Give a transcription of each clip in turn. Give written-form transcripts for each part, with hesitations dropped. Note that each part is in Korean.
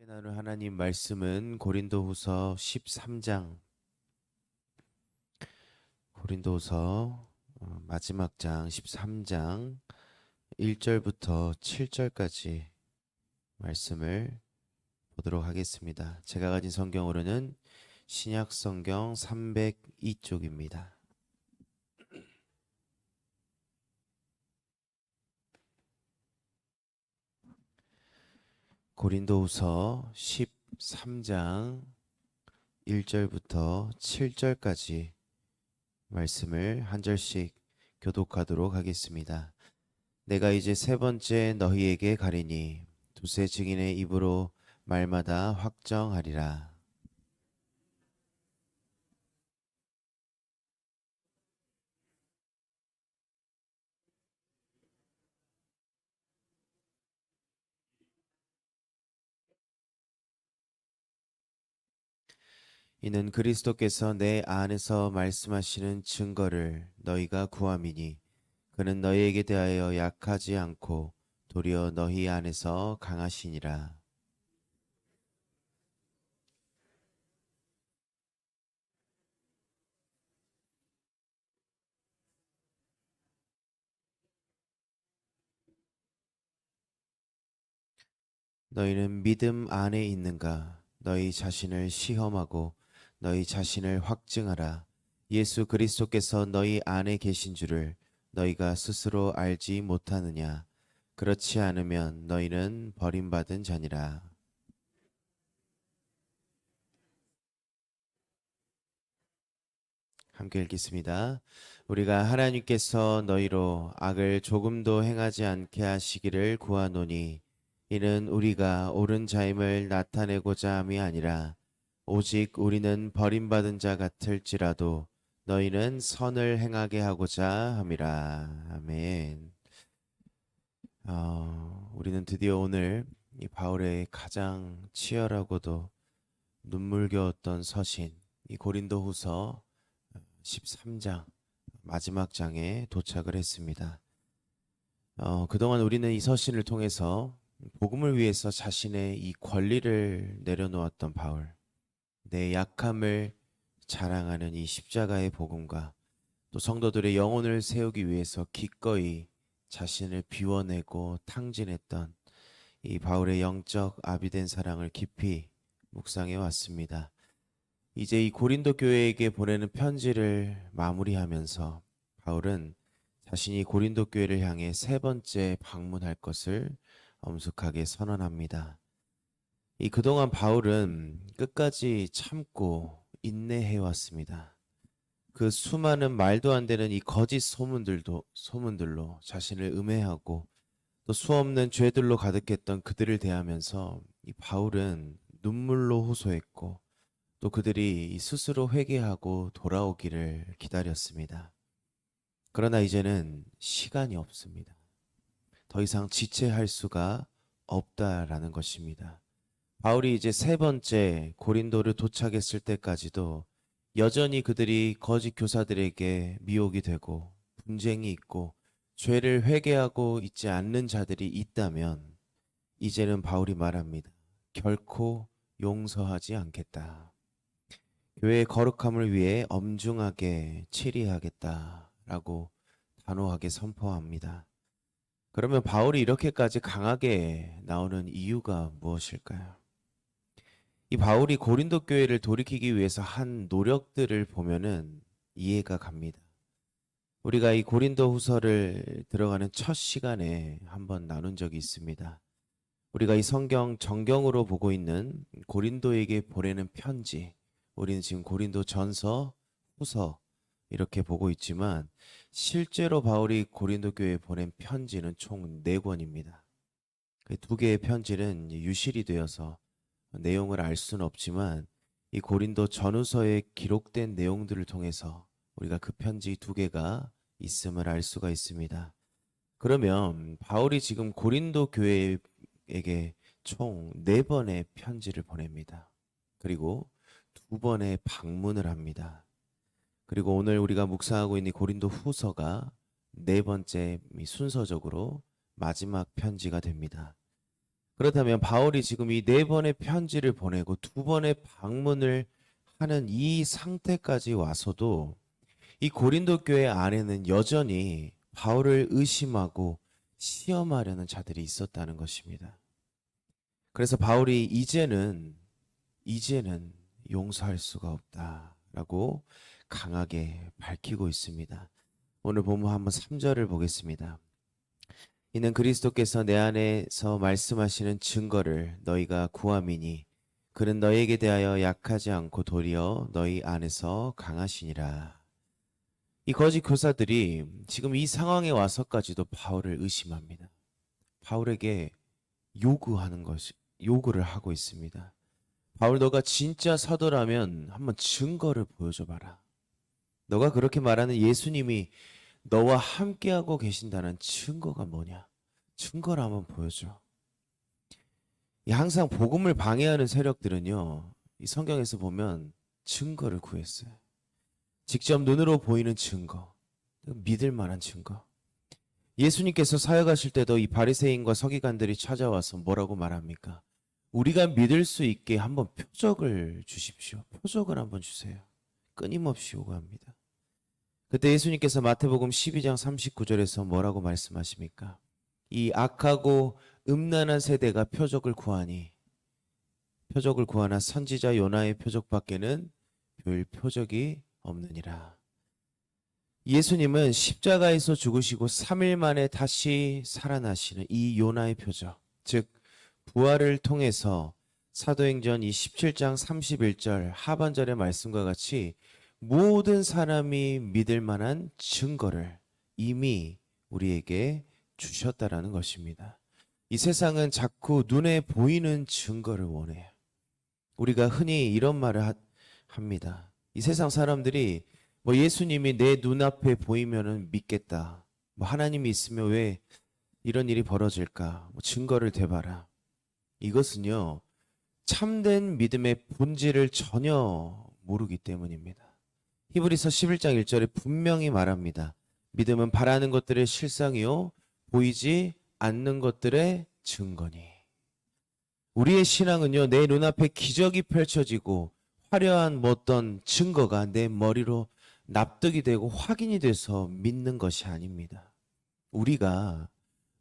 나눌 하나님 말씀은 고린도후서 13장, 고린도후서 마지막 장 13장 1절부터 7절까지 말씀을 보도록 하겠습니다. 제가 가진 성경으로는 신약 성경 302쪽입니다. 고린도후서 13장 1절부터 7절까지 말씀을 한 절씩 교독하도록 하겠습니다. 내가 이제 세 번째 너희에게 가리니 두세 증인의 입으로 말마다 확정하리라. 이는 그리스도께서 내 안에서 말씀하시는 증거를 너희가 구함이니 그는 너희에게 대하여 약하지 않고 도리어 너희 안에서 강하시니라. 너희는 믿음 안에 있는가? 너희 자신을 시험하고 너희 자신을 확증하라. 예수 그리스도께서 너희 안에 계신 줄을 너희가 스스로 알지 못하느냐? 그렇지 않으면 너희는 버림받은 자니라. 함께 읽겠습니다. 우리가 하나님께서 너희로 악을 조금도 행하지 않게 하시기를 구하노니 이는 우리가 옳은 자임을 나타내고자 함이 아니라 오직 우리는 버림받은 자 같을지라도 너희는 선을 행하게 하고자 함이라. 아멘. 우리는 드디어 오늘 이 바울의 가장 치열하고도 눈물겨웠던 서신 이 고린도후서 13장 마지막 장에 도착을 했습니다. 그동안 우리는 이 서신을 통해서 복음을 위해서 자신의 이 권리를 내려놓았던 바울, 내 약함을 자랑하는 이 십자가의 복음과 또 성도들의 영혼을 세우기 위해서 기꺼이 자신을 비워내고 탕진했던 이 바울의 영적 아비된 사랑을 깊이 묵상해 왔습니다. 이제 이 고린도 교회에게 보내는 편지를 마무리하면서 바울은 자신이 고린도 교회를 향해 세 번째 방문할 것을 엄숙하게 선언합니다. 이 그동안 바울은 끝까지 참고 인내해 왔습니다. 그 수많은 말도 안 되는 이 거짓 소문들로 자신을 음해하고 또 수없는 죄들로 가득했던 그들을 대하면서 이 바울은 눈물로 호소했고 또 그들이 스스로 회개하고 돌아오기를 기다렸습니다. 그러나 이제는 시간이 없습니다. 더 이상 지체할 수가 없다라는 것입니다. 바울이 이제 세 번째 고린도를 도착했을 때까지도 여전히 그들이 거짓 교사들에게 미혹이 되고 분쟁이 있고 죄를 회개하고 있지 않는 자들이 있다면 이제는 바울이 말합니다. 결코 용서하지 않겠다. 교회의 거룩함을 위해 엄중하게 치리하겠다라고 단호하게 선포합니다. 그러면 바울이 이렇게까지 강하게 나오는 이유가 무엇일까요? 이 바울이 고린도 교회를 돌이키기 위해서 한 노력들을 보면은 이해가 갑니다. 우리가 이 고린도 후서를 들어가는 첫 시간에 한번 나눈 적이 있습니다. 우리가 이 성경 정경으로 보고 있는 고린도에게 보내는 편지, 우리는 지금 고린도 전서, 후서 이렇게 보고 있지만 실제로 바울이 고린도 교회에 보낸 편지는 총 4권입니다. 그 2개의 편지는 유실이 되어서 내용을 알 수는 없지만 이 고린도 전후서에 기록된 내용들을 통해서 우리가 그 편지 2개가 있음을 알 수가 있습니다. 그러면 바울이 지금 고린도 교회에게 총 4번의 편지를 보냅니다. 그리고 2번의 방문을 합니다. 그리고 오늘 우리가 묵상하고 있는 고린도 후서가 4번째 순서적으로 마지막 편지가 됩니다. 그렇다면 바울이 지금 이 네 번의 편지를 보내고 두 번의 방문을 하는 이 상태까지 와서도 이 고린도 교회 안에는 여전히 바울을 의심하고 시험하려는 자들이 있었다는 것입니다. 그래서 바울이 이제는 용서할 수가 없다라고 강하게 밝히고 있습니다. 오늘 본문 한번 3절을 보겠습니다. 이는 그리스도께서 내 안에서 말씀하시는 증거를 너희가 구함이니 그는 너희에게 대하여 약하지 않고 도리어 너희 안에서 강하시니라. 이 거짓 교사들이 지금 이 상황에 와서까지도 바울을 의심합니다. 바울에게 요구를 하고 있습니다. 바울, 너가 진짜 사도라면 한번 증거를 보여줘봐라. 너가 그렇게 말하는 예수님이 너와 함께하고 계신다는 증거가 뭐냐? 증거를 한번 보여줘. 항상 복음을 방해하는 세력들은요, 이 성경에서 보면 증거를 구했어요. 직접 눈으로 보이는 증거, 믿을 만한 증거. 예수님께서 사역하실 때도 이 바리새인과 서기관들이 찾아와서 뭐라고 말합니까? 우리가 믿을 수 있게 한번 표적을 주십시오. 표적을 한번 주세요. 끊임없이 요구합니다. 그때 예수님께서 마태복음 12장 39절에서 뭐라고 말씀하십니까? 이 악하고 음란한 세대가 표적을 구하나 선지자 요나의 표적밖에는 별 표적이 없느니라. 예수님은 십자가에서 죽으시고 3일 만에 다시 살아나시는 이 요나의 표적, 즉 부활을 통해서 사도행전 이 17장 31절 하반절의 말씀과 같이 모든 사람이 믿을 만한 증거를 이미 우리에게 주셨다라는 것입니다. 이 세상은 자꾸 눈에 보이는 증거를 원해요. 우리가 흔히 이런 말을 합니다. 이 세상 사람들이 뭐 예수님이 내 눈앞에 보이면은 믿겠다. 뭐 하나님이 있으면 왜 이런 일이 벌어질까? 뭐 증거를 대봐라. 이것은요, 참된 믿음의 본질을 전혀 모르기 때문입니다. 히브리서 11장 1절에 분명히 말합니다. 믿음은 바라는 것들의 실상이요 보이지 않는 것들의 증거니. 우리의 신앙은요, 내 눈앞에 기적이 펼쳐지고 화려한 뭐 어떤 증거가 내 머리로 납득이 되고 확인이 돼서 믿는 것이 아닙니다. 우리가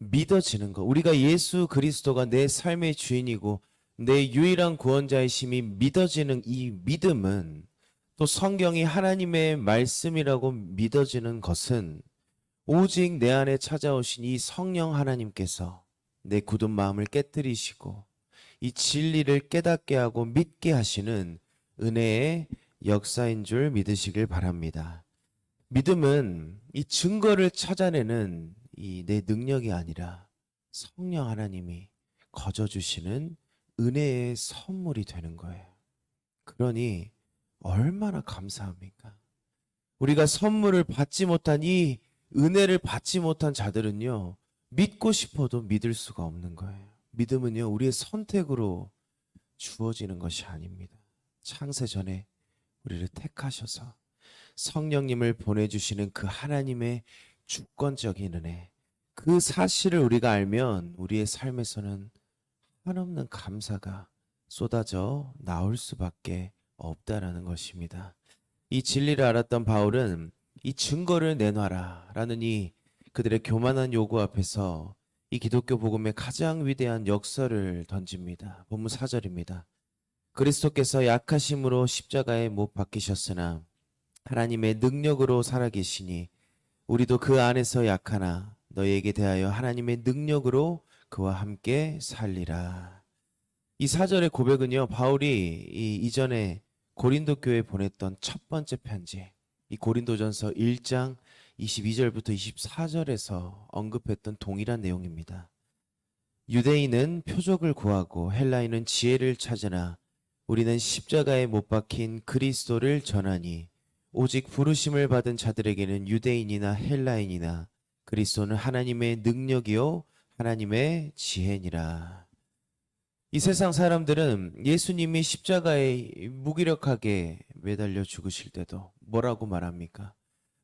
믿어지는 것, 우리가 예수 그리스도가 내 삶의 주인이고 내 유일한 구원자이심이 믿어지는 이 믿음은, 또 성경이 하나님의 말씀이라고 믿어지는 것은 오직 내 안에 찾아오신 이 성령 하나님께서 내 굳은 마음을 깨뜨리시고 이 진리를 깨닫게 하고 믿게 하시는 은혜의 역사인 줄 믿으시길 바랍니다. 믿음은 이 증거를 찾아내는 이 내 능력이 아니라 성령 하나님이 거저 주시는 은혜의 선물이 되는 거예요. 그러니 얼마나 감사합니까? 우리가 선물을 받지 못한 이 은혜를 받지 못한 자들은요, 믿고 싶어도 믿을 수가 없는 거예요. 믿음은요, 우리의 선택으로 주어지는 것이 아닙니다. 창세 전에 우리를 택하셔서 성령님을 보내주시는 그 하나님의 주권적인 은혜, 그 사실을 우리가 알면 우리의 삶에서는 한없는 감사가 쏟아져 나올 수밖에 없다라는 것입니다. 이 진리를 알았던 바울은 이 증거를 내놔라 라는 이 그들의 교만한 요구 앞에서 이 기독교 복음의 가장 위대한 역설을 던집니다. 본문 4절입니다. 그리스도께서 약하심으로 십자가에 못 박히셨으나 하나님의 능력으로 살아계시니 우리도 그 안에서 약하나 너희에게 대하여 하나님의 능력으로 그와 함께 살리라. 이 4절의 고백은요, 바울이 이전에 고린도 교회에 보냈던 첫 번째 편지, 이 고린도전서 1장 22절부터 24절에서 언급했던 동일한 내용입니다. 유대인은 표적을 구하고 헬라인은 지혜를 찾으나 우리는 십자가에 못 박힌 그리스도를 전하니 오직 부르심을 받은 자들에게는 유대인이나 헬라인이나 그리스도는 하나님의 능력이요 하나님의 지혜니라. 이 세상 사람들은 예수님이 십자가에 무기력하게 매달려 죽으실 때도 뭐라고 말합니까?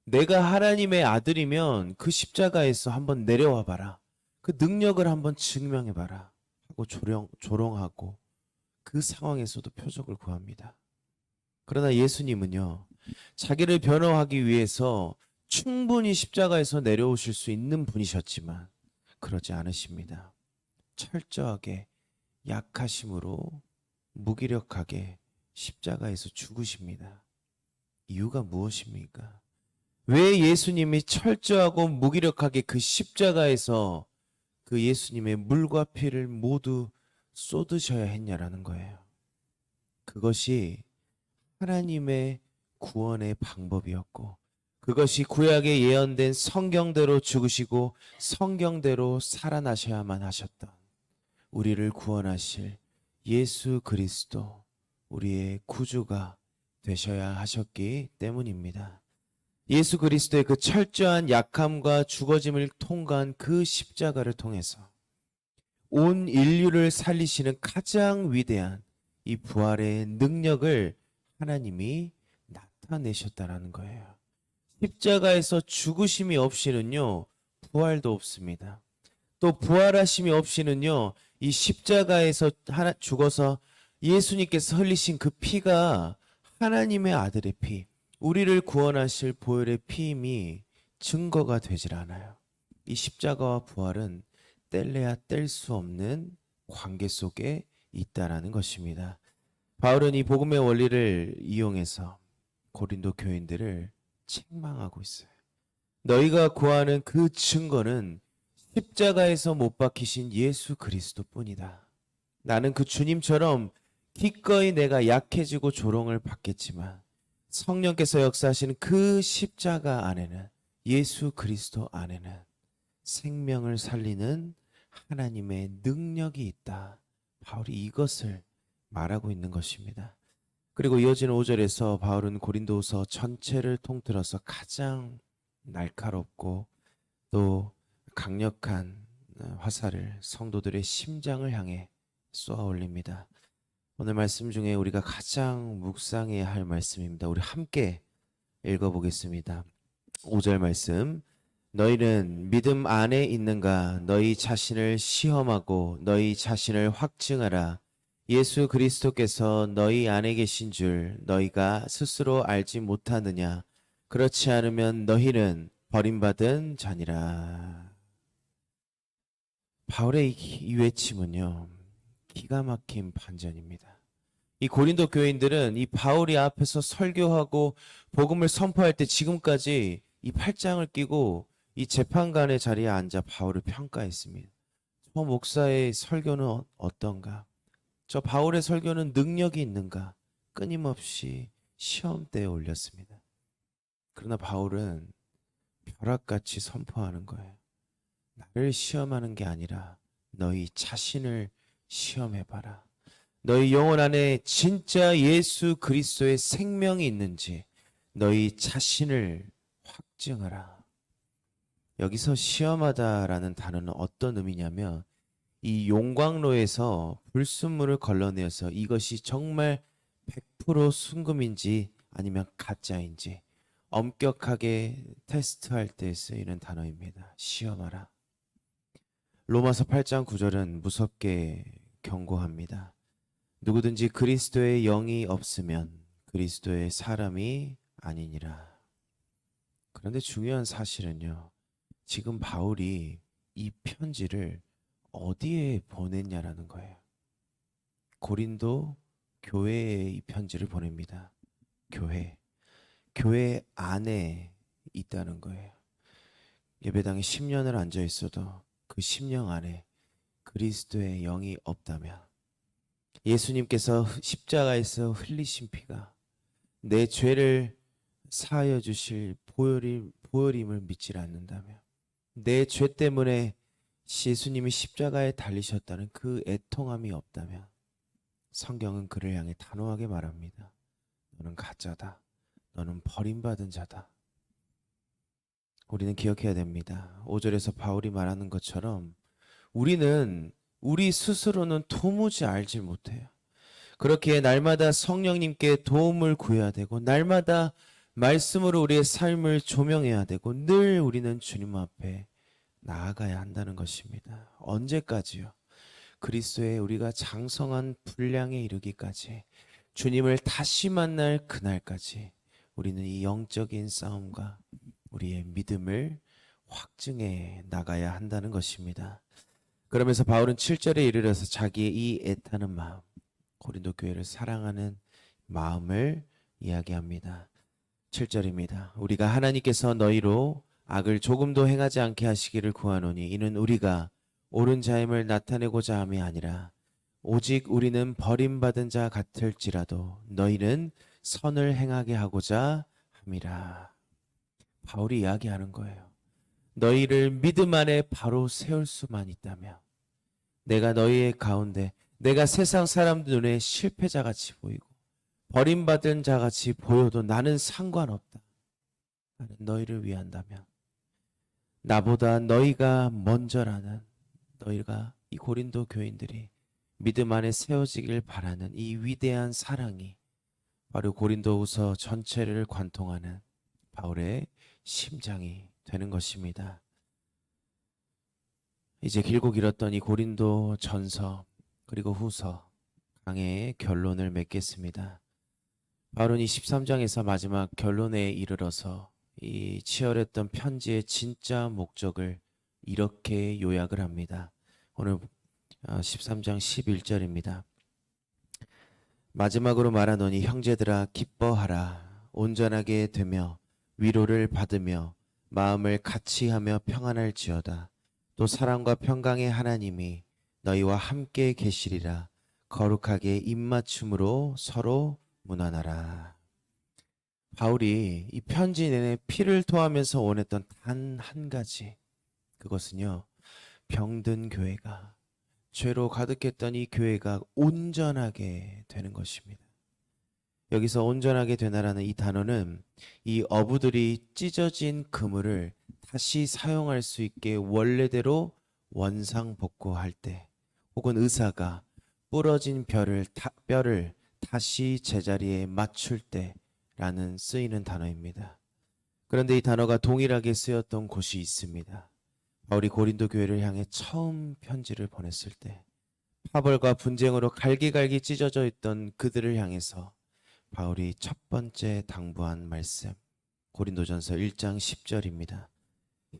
내가 하나님의 아들이면 그 십자가에서 한번 내려와 봐라. 그 능력을 한번 증명해 봐라. 조롱하고 조롱하고 그 상황에서도 표적을 구합니다. 그러나 예수님은요, 자기를 변호하기 위해서 충분히 십자가에서 내려오실 수 있는 분이셨지만 그러지 않으십니다. 철저하게 약하심으로 무기력하게 십자가에서 죽으십니다. 이유가 무엇입니까? 왜 예수님이 철저하고 무기력하게 그 십자가에서 그 예수님의 물과 피를 모두 쏟으셔야 했냐라는 거예요. 그것이 하나님의 구원의 방법이었고, 그것이 구약에 예언된 성경대로 죽으시고 성경대로 살아나셔야만 하셨던 우리를 구원하실 예수 그리스도, 우리의 구주가 되셔야 하셨기 때문입니다. 예수 그리스도의 그 철저한 약함과 죽어짐을 통과한 그 십자가를 통해서 온 인류를 살리시는 가장 위대한 이 부활의 능력을 하나님이 나타내셨다라는 거예요. 십자가에서 죽으심이 없이는요, 부활도 없습니다. 또 부활하심이 없이는요, 이 십자가에서 죽어서 예수님께서 흘리신 그 피가 하나님의 아들의 피, 우리를 구원하실 보혈의 피임이 증거가 되질 않아요. 이 십자가와 부활은 뗄래야 뗄 수 없는 관계 속에 있다라는 것입니다. 바울은 이 복음의 원리를 이용해서 고린도 교인들을 책망하고 있어요. 너희가 구하는 그 증거는 십자가에서 못 박히신 예수 그리스도뿐이다. 나는 그 주님처럼 기꺼이 내가 약해지고 조롱을 받겠지만 성령께서 역사하시는 그 십자가 안에는, 예수 그리스도 안에는 생명을 살리는 하나님의 능력이 있다. 바울이 이것을 말하고 있는 것입니다. 그리고 이어지는 5절에서 바울은 고린도후서 전체를 통틀어서 가장 날카롭고 또 강력한 화살을 성도들의 심장을 향해 쏘아 올립니다. 오늘 말씀 중에 우리가 가장 묵상해야 할 말씀입니다. 우리 함께 읽어보겠습니다. 5절 말씀. 너희는 믿음 안에 있는가? 너희 자신을 시험하고 너희 자신을 확증하라. 예수 그리스도께서 너희 안에 계신 줄 너희가 스스로 알지 못하느냐? 그렇지 않으면 너희는 버림받은 자니라. 바울의 이 외침은요, 기가 막힌 반전입니다. 이 고린도 교인들은 이 바울이 앞에서 설교하고 복음을 선포할 때 지금까지 이 팔짱을 끼고 이 재판관의 자리에 앉아 바울을 평가했습니다. 저 목사의 설교는 어떤가? 저 바울의 설교는 능력이 있는가? 끊임없이 시험대에 올렸습니다. 그러나 바울은 벼락같이 선포하는 거예요. 나를 시험하는 게 아니라 너희 자신을 시험해봐라. 너희 영혼 안에 진짜 예수 그리스도의 생명이 있는지 너희 자신을 확증하라. 여기서 시험하다라는 단어는 어떤 의미냐면 이 용광로에서 불순물을 걸러내어서 이것이 정말 100% 순금인지 아니면 가짜인지 엄격하게 테스트할 때 쓰이는 단어입니다. 시험하라. 로마서 8장 9절은 무섭게 경고합니다. 누구든지 그리스도의 영이 없으면 그리스도의 사람이 아니니라. 그런데 중요한 사실은요, 지금 바울이 이 편지를 어디에 보냈냐라는 거예요. 고린도 교회에 이 편지를 보냅니다. 교회 안에 있다는 거예요. 예배당에 10년을 앉아 있어도 그 10년 안에 그리스도의 영이 없다면, 예수님께서 십자가에서 흘리신 피가 내 죄를 사하여 주실 보혈임을 믿지 않는다면, 내 죄 때문에 예수님이 십자가에 달리셨다는 그 애통함이 없다면, 성경은 그를 향해 단호하게 말합니다. 너는 가짜다. 너는 버림받은 자다. 우리는 기억해야 됩니다. 5절에서 바울이 말하는 것처럼 우리는 우리 스스로는 도무지 알지 못해요. 그렇기에 날마다 성령님께 도움을 구해야 되고, 날마다 말씀으로 우리의 삶을 조명해야 되고, 늘 우리는 주님 앞에 나아가야 한다는 것입니다. 언제까지요? 그리스도의 우리가 장성한 분량에 이르기까지, 주님을 다시 만날 그날까지 우리는 이 영적인 싸움과 우리의 믿음을 확증해 나가야 한다는 것입니다. 그러면서 바울은 7절에 이르러서 자기의 이 애타는 마음, 고린도 교회를 사랑하는 마음을 이야기합니다. 7절입니다. 우리가 하나님께서 너희로 악을 조금도 행하지 않게 하시기를 구하노니 이는 우리가 옳은 자임을 나타내고자 함이 아니라 오직 우리는 버림받은 자 같을지라도 너희는 선을 행하게 하고자 함이라. 바울이 이야기하는 거예요. 너희를 믿음 안에 바로 세울 수만 있다면, 내가 너희의 가운데 내가 세상 사람들 눈에 실패자같이 보이고 버림받은 자같이 보여도 나는 상관없다. 나는 너희를 위한다면, 나보다 너희가 먼저라는, 너희가 이 고린도 교인들이 믿음 안에 세워지길 바라는 이 위대한 사랑이 바로 고린도후서 전체를 관통하는 바울의 심장이 되는 것입니다. 이제 길고 길었던 이 고린도 전서 그리고 후서 강해의 결론을 맺겠습니다. 바울은 이 13장에서 마지막 결론에 이르러서 이 치열했던 편지의 진짜 목적을 이렇게 요약을 합니다. 오늘 13장 11절입니다. 마지막으로 말하노니 형제들아 기뻐하라. 온전하게 되며 위로를 받으며 마음을 같이하며 평안할지어다. 또 사랑과 평강의 하나님이 너희와 함께 계시리라. 거룩하게 입맞춤으로 서로 문안하라. 바울이 이 편지 내내 피를 토하면서 원했던 단 한 가지, 그것은요, 병든 교회가, 죄로 가득했던 이 교회가 온전하게 되는 것입니다. 여기서 온전하게 되나라는 이 단어는 이 어부들이 찢어진 그물을 다시 사용할 수 있게 원래대로 원상복구할 때, 혹은 의사가 부러진 뼈를 다시 제자리에 맞출 때라는 쓰이는 단어입니다. 그런데 이 단어가 동일하게 쓰였던 곳이 있습니다. 바울이 고린도 교회를 향해 처음 편지를 보냈을 때 파벌과 분쟁으로 갈기갈기 찢어져 있던 그들을 향해서 바울이 첫 번째 당부한 말씀, 고린도전서 1장 10절입니다.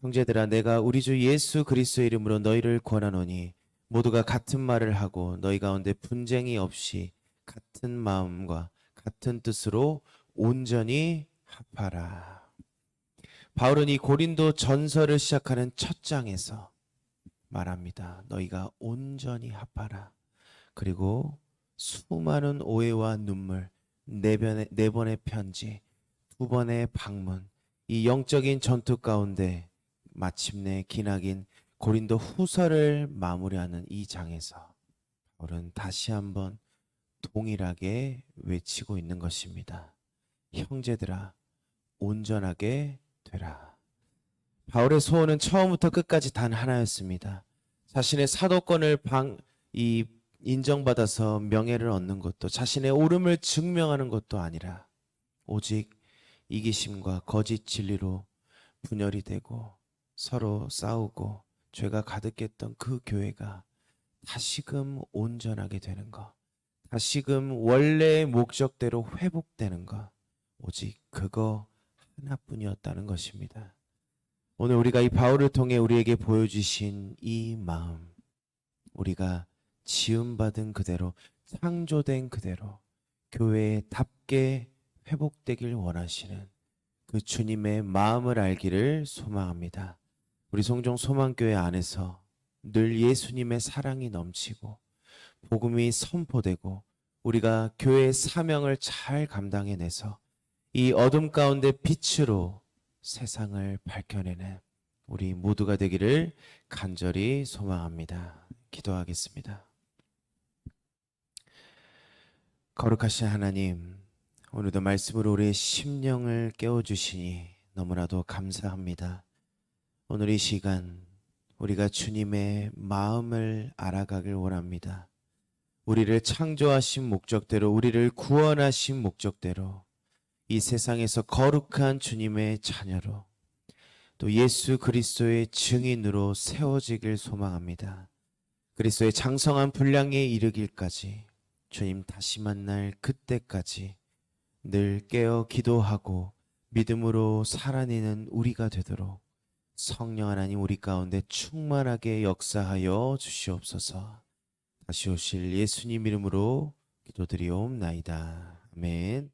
형제들아 내가 우리 주 예수 그리스도의 이름으로 너희를 권하노니 모두가 같은 말을 하고 너희 가운데 분쟁이 없이 같은 마음과 같은 뜻으로 온전히 합하라. 바울은 이 고린도 전서를 시작하는 첫 장에서 말합니다. 너희가 온전히 합하라. 그리고 수많은 오해와 눈물, 네 번의 편지, 2번의 방문, 이 영적인 전투 가운데 마침내 기나긴 고린도 후서를 마무리하는 이 장에서 바울은 다시 한번 동일하게 외치고 있는 것입니다. 형제들아 온전하게 되라. 바울의 소원은 처음부터 끝까지 단 하나였습니다. 자신의 사도권을 인정받아서 명예를 얻는 것도, 자신의 옳음을 증명하는 것도 아니라 오직 이기심과 거짓 진리로 분열이 되고 서로 싸우고 죄가 가득했던 그 교회가 다시금 온전하게 되는 것, 다시금 원래의 목적대로 회복되는 것, 오직 그거 하나뿐이었다는 것입니다. 오늘 우리가 이 바울을 통해 우리에게 보여주신 이 마음, 우리가 지음받은 그대로, 창조된 그대로 교회답게 회복되길 원하시는 그 주님의 마음을 알기를 소망합니다. 우리 송정 소망교회 안에서 늘 예수님의 사랑이 넘치고 복음이 선포되고 우리가 교회의 사명을 잘 감당해내서 이 어둠 가운데 빛으로 세상을 밝혀내는 우리 모두가 되기를 간절히 소망합니다. 기도하겠습니다. 거룩하신 하나님, 오늘도 말씀으로 우리의 심령을 깨워주시니 너무나도 감사합니다. 오늘 이 시간 우리가 주님의 마음을 알아가길 원합니다. 우리를 창조하신 목적대로, 우리를 구원하신 목적대로 이 세상에서 거룩한 주님의 자녀로, 또 예수 그리스도의 증인으로 세워지길 소망합니다. 그리스도의 장성한 분량에 이르길까지 주님 다시 만날 그때까지 늘 깨어 기도하고 믿음으로 살아내는 우리가 되도록 성령 하나님 우리 가운데 충만하게 역사하여 주시옵소서. 다시 오실 예수님 이름으로 기도드리옵나이다. 아멘.